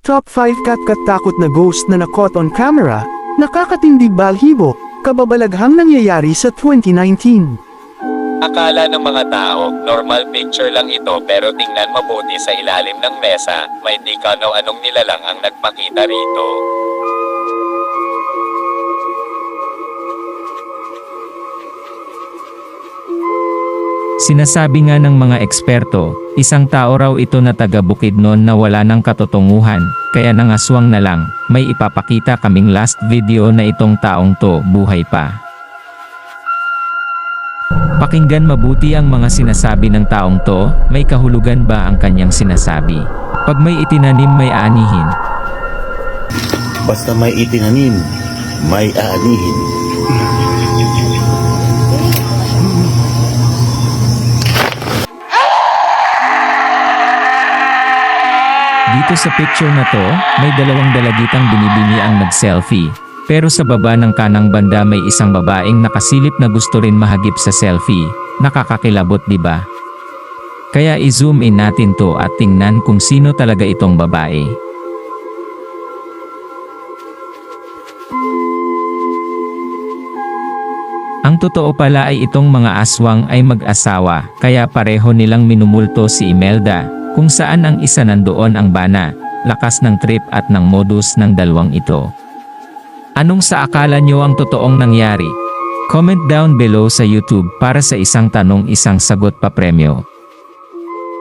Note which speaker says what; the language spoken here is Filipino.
Speaker 1: Top 5 katkatakot na ghost na na-caught on camera, nakakatindig balhibo, kababalaghang nangyayari sa 2019.
Speaker 2: Akala ng mga tao, normal picture lang ito pero tingnan mabuti sa ilalim ng mesa, may di kano-anong nilalang ang nagpakita rito.
Speaker 3: Sinasabi nga ng mga eksperto, isang tao raw ito na taga Bukidnon na wala ng katotonguhan, kaya nangaswang na lang, may ipapakita kaming last video na itong taong to buhay pa. Pakinggan mabuti ang mga sinasabi ng taong to, may kahulugan ba ang kanyang sinasabi? Pag may itinanim may aanihin.
Speaker 4: Basta may itinanim, may aanihin.
Speaker 3: Dito sa picture na to, may dalawang dalagitang binibini ang nag-selfie. Pero sa baba ng kanang banda may isang babaeng nakasilip na gusto rin mahagip sa selfie. Nakakakilabot, di ba? Kaya i-zoom in natin to at tingnan kung sino talaga itong babae. Ang totoo pala ay itong mga aswang ay mag-asawa, kaya pareho nilang minumulto si Imelda, kung saan ang isa nandoon ang bana, lakas ng trip at ng modus ng dalawang ito. Anong sa akala nyo ang totoong nangyari? Comment down below sa YouTube para sa isang tanong isang sagot pa premyo.